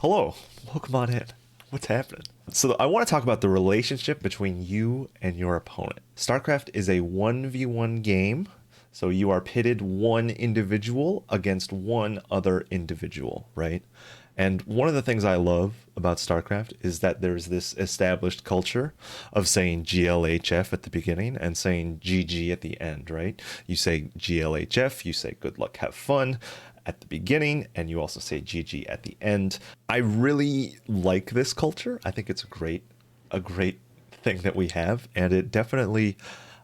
Hello, welcome on in. What's happening? So I want to talk about the relationship between you and your opponent. StarCraft is a 1v1 game, so you are pitted one individual against one other individual, right? And one of the things I love about StarCraft is that there's this established culture of saying GLHF at the beginning and saying GG at the end, right? You say GLHF, you say good luck, have fun at the beginning, and you also say GG at the end. I really like this culture. I think it's a great thing that we have, and it definitely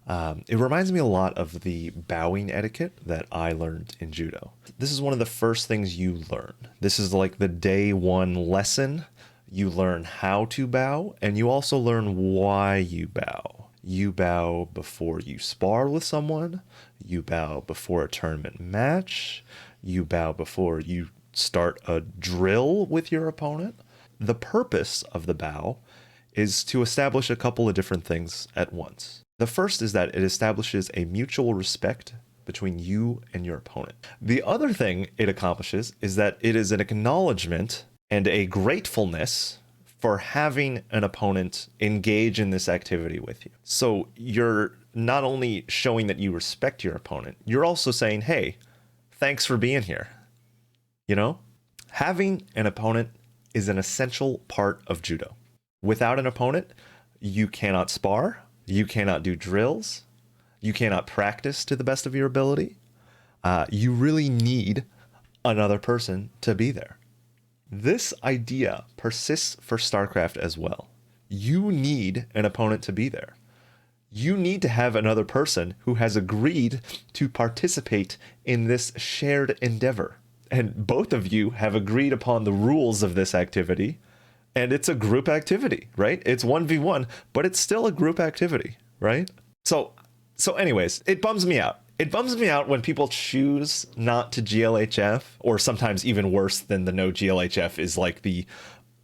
it reminds me a lot of the bowing etiquette that I learned in judo. This is one of the first things you learn. This is like the day one lesson. You learn how to bow, and you also learn why you bow. You bow before you spar with someone. You bow before a tournament match. You bow before you start a drill with your opponent. The purpose of the bow is to establish a couple of different things at once. The first is that it establishes a mutual respect between you and your opponent. The other thing it accomplishes is that it is an acknowledgement and a gratefulness for having an opponent engage in this activity with you. So you're not only showing that you respect your opponent, you're also saying, hey, thanks for being here. You know, having an opponent is an essential part of judo. Without an opponent, you cannot spar, you cannot do drills, you cannot practice to the best of your ability. You really need another person to be there. This idea persists for StarCraft as well. You need an opponent to be there. You need to have another person who has agreed to participate in this shared endeavor. And both of you have agreed upon the rules of this activity, and it's a group activity, right? It's 1v1, but it's still a group activity, right? So anyways, it bums me out. It bums me out when people choose not to GLHF, or sometimes even worse than the no GLHF is like the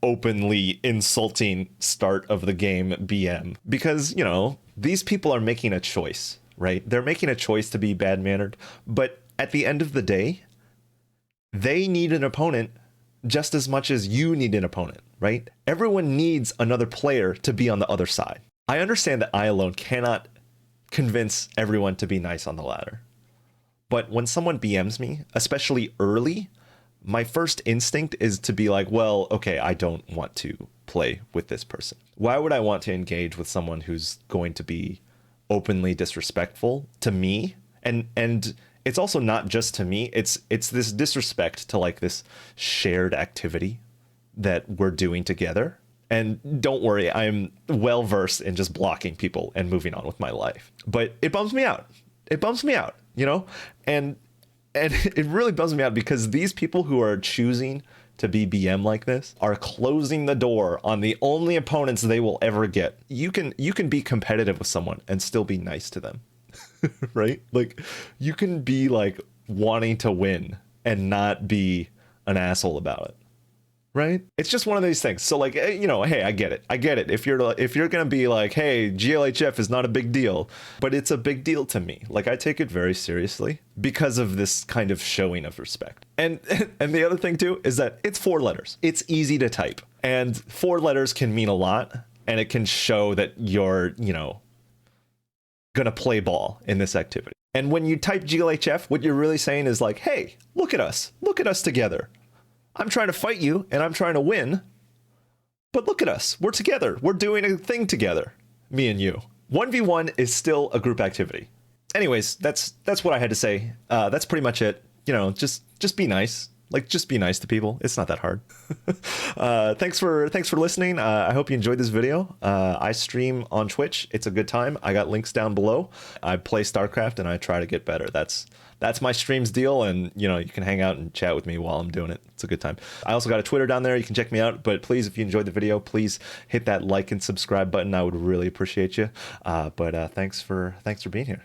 openly insulting start of the game BM. Because, you know, these people are making a choice, right? They're making a choice to be bad-mannered, but at the end of the day, they need an opponent just as much as you need an opponent, right? Everyone needs another player to be on the other side. I understand that I alone cannot convince everyone to be nice on the ladder. But when someone BMs me, especially early, my first instinct is to be like, well, okay, I don't want to play with this person. Why would I want to engage with someone who's going to be openly disrespectful to me? And it's also not just to me, it's this disrespect to like this shared activity that we're doing together. And don't worry, I'm well versed in just blocking people and moving on with my life. But it bums me out. It bums me out, you know? And it really bums me out because these people who are choosing to be BM like this are closing the door on the only opponents they will ever get. You can be competitive with someone and still be nice to them, right? Like you can be like wanting to win and not be an asshole about it. Right? It's just one of these things. So like, you know, hey, I get it. If you're going to be like, hey, GLHF is not a big deal, but it's a big deal to me. Like I take it very seriously because of this kind of showing of respect. And the other thing too is that it's 4 letters. It's easy to type, and 4 letters can mean a lot, and it can show that you're, you know, going to play ball in this activity. And when you type GLHF, what you're really saying is like, hey, look at us together. I'm trying to fight you and I'm trying to win, but look at us. We're together. We're doing a thing together, me and you. 1v1 is still a group activity. Anyways, that's what I had to say. That's pretty much it. You know, just be nice. Like, just be nice to people. It's not that hard. Thanks for listening. I hope you enjoyed this video. I stream on Twitch. It's a good time. I got links down below. I play StarCraft and I try to get better. That's my stream's deal, and you know, you can hang out and chat with me while I'm doing it. It's a good time. I also got a Twitter down there. You can check me out. But please, if you enjoyed the video, please hit that like and subscribe button. I would really appreciate you. But thanks for being here.